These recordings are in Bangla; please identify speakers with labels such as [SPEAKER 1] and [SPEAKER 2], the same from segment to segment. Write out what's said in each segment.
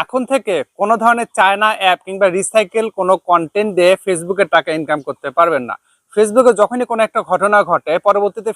[SPEAKER 1] এখন থেকে কোনো ধরনের চায়না অ্যাপ কিংবা রিসাইকেল কোনো কন্টেন্ট দিয়ে ফেসবুকে টাকা ইনকাম করতে পারবেন না। ফেসবুকে যখনই কোনো একটা ঘটনা ঘটে পরবর্তীতে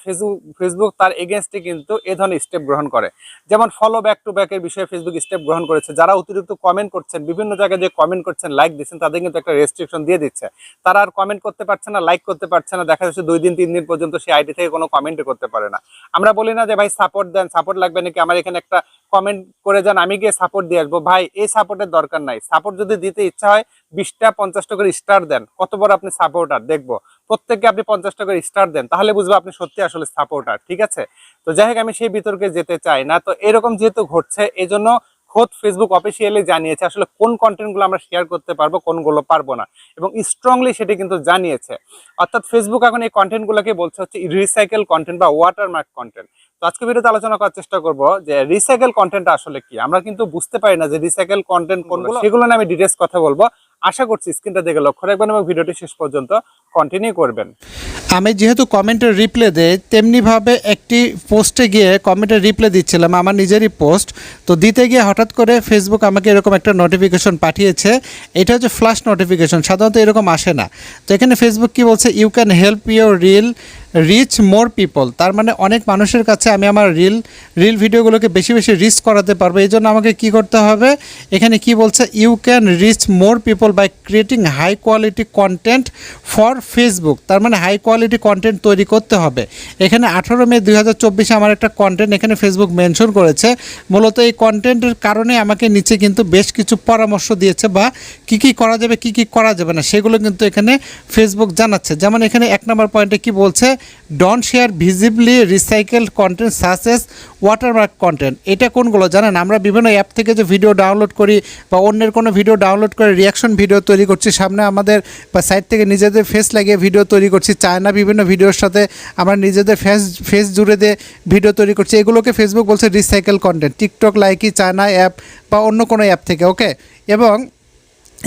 [SPEAKER 1] ফেসবুক তার এগেনস্টে কিন্তু এ ধরনের স্টেপ গ্রহণ করে। যেমন ফলো ব্যাক টু ব্যাকের বিষয়ে ফেসবুক স্টেপ গ্রহণ করেছে। যারা অতিরিক্ত কমেন্ট করছেন, বিভিন্ন জায়গায় যে কমেন্ট করছেন, লাইক দিচ্ছেন, তাদের কিন্তু একটা রেস্ট্রিকশন দিয়ে দিচ্ছে। তারা আর কমেন্ট করতে পারছে না, লাইক করতে পারছে না, দেখা যাচ্ছে 2 দিন 3 দিন পর্যন্ত সেই আইডি থেকে কোনো কমেন্টই করতে পারে না। আমরা বলি না যে ভাই সাপোর্ট দেন, সাপোর্ট লাগবে নাকি, আমার এখানে একটা কমেন্ট করে যান, আমি গিয়ে সাপোর্ট দিয়ে আসবো। ভাই এই সাপোর্টের দরকার নাই। সাপোর্ট যদি দিতে ইচ্ছা হয় 20টা 50টা করে স্টার দেন, কত বড় আপনি সাপোর্টার দেখবো। প্রত্যেককে আপনি 50টা করে স্টার দেন, তাহলে বুঝবো আপনি সত্যি আসলে সাপোর্টার। ঠিক আছে, তো যাই হোক, আমি সেই বিতর্কে যেতে চাই না। তো এরকম যেহেতু ঘটছে, এই জন্য খোদ ফেসবুক অফিসিয়ালি জানিয়েছে আসলে কোন কন্টেন্টগুলো আমরা শেয়ার করতে পারবো, কোনগুলো পারবো না, এবং স্ট্রংলি সেটি কিন্তু জানিয়েছে। অর্থাৎ ফেসবুক এখন এই কন্টেন্টগুলোকে বলছে হচ্ছে রিসাইকেল কন্টেন্ট বা ওয়াটারমার্ক কন্টেন্ট। তো আজকে ভিডিওতে আলোচনা করার চেষ্টা করব যে রিসাইকেল কন্টেন্টটা আসলে কি। আমরা কিন্তু বুঝতে পারি না যে রিসাইকেল কন্টেন্ট কোনগুলো, সেগুলো নিয়ে আমি ডিটেইলস কথা বলবো। আশা করছি স্ক্রিনটা দেখে লক্ষ্য রাখবেন এবং ভিডিওটি শেষ পর্যন্ত কন্টিনিউ করবেন।
[SPEAKER 2] আমি যেহেতু কমেন্টের রিপ্লে দেই, তেমনিভাবে একটি পোস্টে গিয়ে কমেন্টের রিপ্লে দিচ্ছিলাম, আমার নিজেরই পোস্ট। তো দিতে গিয়ে হঠাৎ করে ফেসবুক আমাকে এরকম একটা নোটিফিকেশন পাঠিয়েছে। এটা হচ্ছে ফ্ল্যাশ নোটিফিকেশন, সাধারণত এরকম আসে না। তো এখানে ফেসবুক কি বলছে, you can help your reach more people. তার মানে অনেক মানুষের কাছে আমি আমার রিল ভিডিওগুলোকে বেশি বেশি রিচ করাতে পারবো। এই জন্য আমাকে কী করতে হবে, এখানে কি বলছে, you can reach more people by creating high quality content for Facebook. তার মানে হাই কোয়ালিটি কন্টেন্ট তৈরি করতে হবে। এখানে 18 মে 2024 আমার একটা কন্টেন্ট এখানে ফেসবুক মেনশন করেছে। মূলত এই কন্টেন্টের কারণে আমাকে নিচে কিন্তু বেশ কিছু পরামর্শ দিয়েছে, বা কী কী করা যাবে কী কী করা যাবে না সেগুলো কিন্তু এখানে ফেসবুক জানাচ্ছে। যেমন এখানে 1 নম্বর পয়েন্টে কি বলছে, don't share visibly recycled content such as watermark content. এটা কোনগুলো জানেন, আমরা বিভিন্ন অ্যাপ থেকে যে ভিডিও ডাউনলোড করি বা অন্যের কোনো ভিডিও ডাউনলোড করে রিয়াকশন ভিডিও তৈরি করছি, সামনে আমাদের বা সাইড থেকে নিজেদের ফেস লাগিয়ে ভিডিও তৈরি করছি, চায়না বিভিন্ন ভিডিওর সাথে আমরা নিজেদের ফেস জুড়ে দিয়ে ভিডিও তৈরি করছি, এগুলোকে ফেসবুক বলছে recycle content. TikTok, Likee, China app বা অন্য কোনো অ্যাপ থেকে, ওকে। এবং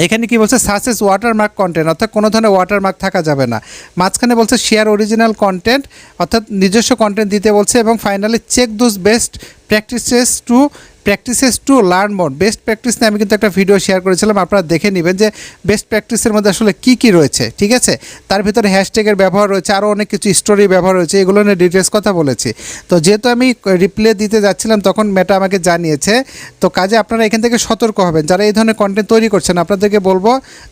[SPEAKER 2] এখানে কি বলছে, সাসেস ওয়াটারমার্ক কন্টেন্ট, অর্থাৎ কোনো ধরনের ওয়াটারমার্ক থাকা যাবে না। মাঝখানে বলছে শেয়ার অরিজিনাল কন্টেন্ট, অর্থাৎ নিজস্ব কন্টেন্ট দিতে বলছে। এবং finally check those best practices to learn more. Best practice নিয়ে আমি কিন্তু একটা ভিডিও শেয়ার করেছিলাম, আপনারা দেখে নেবেন যে বেস্ট প্র্যাকটিসের মধ্যে আসলে কী কী রয়েছে। ঠিক আছে, তার ভিতরে হ্যাশট্যাগের ব্যবহার রয়েছে, আরও অনেক কিছু স্টোরি ব্যবহার রয়েছে, এগুলো নিয়ে ডিটেলস কথা বলেছি। তো যেহেতু আমি রিপ্লে দিতে যাচ্ছিলাম তখন মেটা আমাকে জানিয়েছে। তো কাজে আপনারা এখান থেকে সতর্ক হবেন, যারা এই ধরনের কন্টেন্ট তৈরি করছেন আপনাদেরকে বলবো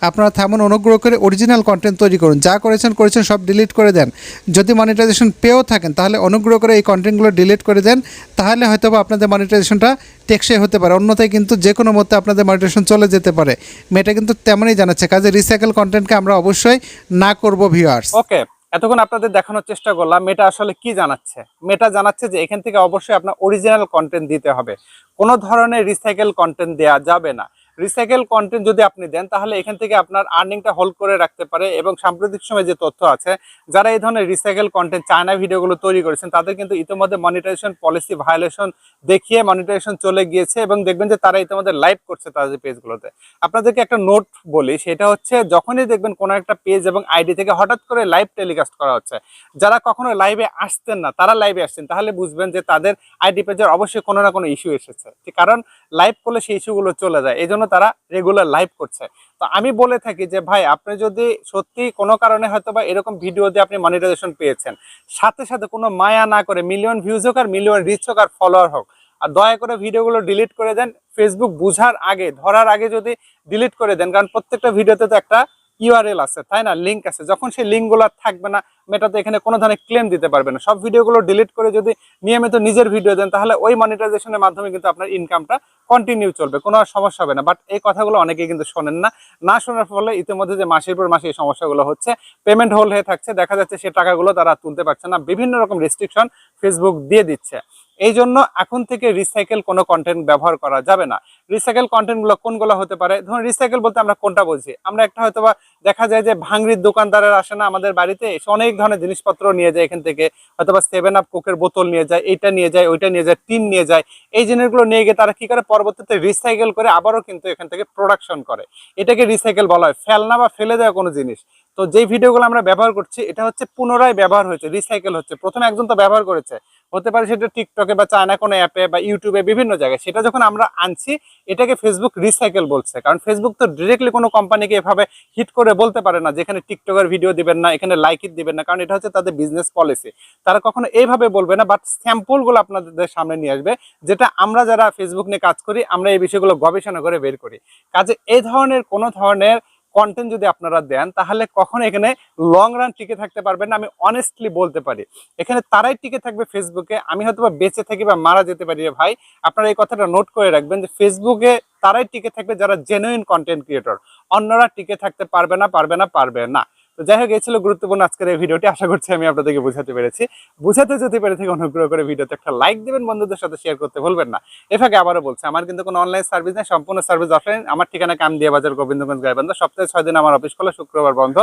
[SPEAKER 2] আপনারা থামুন, অনুগ্রহ করে অরিজিনাল কন্টেন্ট তৈরি করুন। যা করেছেন সব ডিলিট করে দেন। যদি মনিটাইজেশন পেয়েও থাকেন তাহলে অনুগ্রহ করে এই কন্টেন্টগুলো ডিলিট করে দেন, তাহলে হয়তো আপনাদের মনিটাইজেশনটা টেকসই হতে পারে। অন্যথায় কিন্তু যে কোনো মতে আপনাদের মনিটাইজেশন চলে যেতে পারে। মেটা কিন্তু তেমনই জানাচ্ছে, কাজে রিসাইকেল কন্টেন্টকে আমরা অবশ্যই না করব ভিউয়ার্স।
[SPEAKER 1] ওকে, এতক্ষণ আপনাদের দেখানোর চেষ্টা করলাম মেটা আসলে কি জানাচ্ছে। মেটা জানাচ্ছে যে এখান থেকে অবশ্যই আপনার অরিজিনাল কন্টেন্ট দিতে হবে, কোনো ধরনের রিসাইকেল কন্টেন্ট দেওয়া যাবে না। রিসাইকেল কন্টেন্ট যদি আপনি দেন তাহলে এখান থেকে আপনার আর্নিংটা হোল্ড করে রাখতে পারে। এবং সাম্প্রতিক সময়ে যে তথ্য আছে, যারা এই ধরনের রিসাইকেল কন্টেন্ট চায়না ভিডিওগুলো তৈরি করেছেন তাদের কিন্তু ইতিমধ্যে মনিটাইজেশন পলিসি ভায়োলেশন দেখিয়ে মনিটাইজেশন চলে গিয়েছে, এবং দেখবেন যে তারা ইতিমধ্যে লাইভ করছে তাদের পেজগুলোতে। আপনাদেরকে একটা নোট বলি, সেটা হচ্ছে যখনই দেখবেন কোনো একটা পেজ এবং আইডি থেকে হঠাৎ করে লাইভ টেলিকাস্ট করা হচ্ছে, যারা কখনো লাইভে আসতেন না তারা লাইভে আসছেন, তাহলে বুঝবেন যে তাদের আইডি পেজের অবশ্যই কোনো না কোনো ইস্যু এসেছে। কারণ লাইভ করলে সেই ইস্যুগুলো চলে যায়, এই জন্য তারা রেগুলার লাইভ করছে। তো আমি বলে থাকি যে ভাই, আপনি যদি সত্যি কোনো কারণে হয়তো বা এরকম ভিডিও দিয়ে আপনি মনিটাইজেশন পেয়েছেন, সাথে সাথে কোনো মায়া না করে, মিলিয়ন ভিউজ হোক আর মিলিয়ন রিচ হোক আর ফলোয়ার হোক, আর দয়া করে ভিডিওগুলো ডিলিট করে দেন। ফেসবুক বুঝার আগে, ধরার আগে যদি ডিলিট করে দেন, কারণ প্রত্যেকটা ভিডিওতে তো একটা ইউআরএল আছে, তাই না, লিঙ্ক আছে। যখন সেই লিঙ্কগুলো থাকবে না, মেটাতে এখানে কোনো ধরনের ক্লেম দিতে পারবে না। সব ভিডিওগুলো ডিলিট করে যদি নিয়মিত নিজের ভিডিও দেন, তাহলে ওই মনিটাইজেশনের মাধ্যমে কিন্তু আপনার ইনকামটা কন্টিনিউ চলবে, কোনো সমস্যা হবে না। বাট এই কথাগুলো অনেকেই কিন্তু শোনেন না। না শোনার ফলে ইতিমধ্যে যে মাসের পর মাসে এই সমস্যাগুলো হচ্ছে, পেমেন্ট হোল্ড হয়ে থাকছে, দেখা যাচ্ছে সে টাকাগুলো তারা তুলতে পারছে না, বিভিন্ন রকম রেস্ট্রিকশন ফেসবুক দিয়ে দিচ্ছে। এই জন্য এখন থেকে রিসাইকেল কোনো কন্টেন্ট ব্যবহার করা যাবে না। রিসাইকেল কন্টেন্টগুলো কোনগুলো হতে পারে, ধরুন রিসাইকেল বলতে আমরা কোনটা বলছি, আমরা একটা হয়তোবা দেখা যায় যে ভাঙড়ির দোকানদারের আসে না আমাদের বাড়িতে, এসে অনেক ধরনের জিনিসপত্র নিয়ে যায় এখান থেকে, হয়তোবা 7 আপ কোকের বোতল নিয়ে যায়, এইটা নিয়ে যায়, ওইটা নিয়ে যায়, টিন নিয়ে যায়। এই জিনিসগুলো নিয়ে গিয়ে তারা কি করে, পরবর্তীতে রিসাইকেল করে আবারও কিন্তু এখান থেকে প্রোডাকশন করে। এটাকে রিসাইকেল বলা হয়, ফেলনা বা ফেলে দেওয়া কোনো জিনিস। তো যেই ভিডিওগুলো আমরা ব্যবহার করছি, এটা হচ্ছে পুনরায় ব্যবহার হয়েছে, রিসাইকেল হচ্ছে। প্রথমে একজন তো ব্যবহার করেছে, হতে পারে সেটা টিকটকে বা চায়না কোনো অ্যাপে বা ইউটিউবে বিভিন্ন জায়গায়, সেটা যখন আমরা আনছি এটাকে ফেসবুক রিসাইকেল বলছে। কারণ ফেসবুক তো ডিরেক্টলি কোনো কোম্পানিকে এভাবে হিট করে বলতে পারে না যেখানে টিকটকের ভিডিও দিবেন না, এখানে লাইক ইট দিবেন না, কারণ এটা হচ্ছে তাদের বিজনেস পলিসি। তারা কখনো এইভাবে বলবে না, বাট স্যাম্পলগুলো আপনাদের সামনে নিয়ে আসবে, যেটা আমরা যারা ফেসবুক নিয়ে কাজ করি আমরা এই বিষয়গুলো গবেষণা করে বের করি। কাজে এই ধরনের কোনো ধরনের কন্টেন্ট যদি আপনারা দেন তাহলে কখনো এখানে লং রান টিকে থাকতে পারবেন না, আমি অনেস্টলি বলতে পারি। এখানে তারাই টিকে থাকবে ফেসবুকে, আমি হয়তো বা বেঁচে থাকি বা মারা যেতে পারি রে ভাই, আপনারা এই কথাটা নোট করে রাখবেন যে ফেসবুকে তারাই টিকে থাকবে যারা জেনুইন কন্টেন্ট ক্রিয়েটর, অন্যরা টিকে থাকতে পারবে না, পারবে না, পারবে না। তো যাই হোক, এই ছিল গুরুত্বপূর্ণ আজকের এই ভিডিওটি, আশা করছি আমি আপনাদেরকে বোঝাতে পেরেছি। বুঝাতে যদি পেরে থেকে অনুগ্রহ করে ভিডিওতে একটা লাইক দিবেন, বন্ধুদের সাথে শেয়ার করতে ভুলবেন না। এভাবে আবারও বলছি, আমার কিন্তু কোনো অনলাইন সার্ভিস নেই, সম্পূর্ণ সার্ভিস অফলাইন। আমার ঠিকানা কামদিয়া বাজার, গোবিন্দগঞ্জ, গাইবান্ধা। সপ্তাহে 6 দিন আমার অফিস খোলা, শুক্রবার বন্ধ।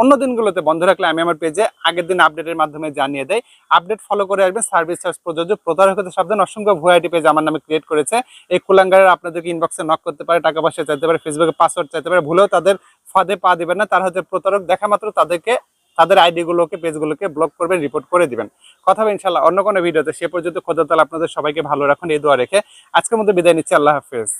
[SPEAKER 1] অন্য দিনগুলোতে বন্ধ রাখলে আমি আমার পেজে আগের দিন আপডেটের মাধ্যমে জানিয়ে দেই। আপডেট ফলো করে আসবেন, সার্ভিস চার্জ প্রযোজ্য। প্রতারক হতে সাবধান, অসংখ্য ভুয়াইটি পেজ আমার নামে ক্রিয়েট করেছে। এই কুলাঙ্গারের আপনাদেরকে ইনবক্সে নক করতে পারে, টাকা পয়সা চাইতে পারে, ফেসবুকে পাসওয়ার্ড চাইতে পারে, ভুলেও তাদের ফাঁদে পা দিবেন না। তারা হচ্ছে প্রতারক, দেখা মাত্র তাদেরকে তাদের আইডি গুলোকে, পেজগুলোকে ব্লক করবেন, রিপোর্ট করে দিবেন। কথা হবে ইনশাল্লাহ অন্য কোনো ভিডিওতে। সে পর্যন্ত খোদা তাআলা আপনাদের সবাইকে ভালো রাখুন এই দোয়া রেখে আজকের মধ্যে বিদায় নিচ্ছি। আল্লাহ হাফেজ।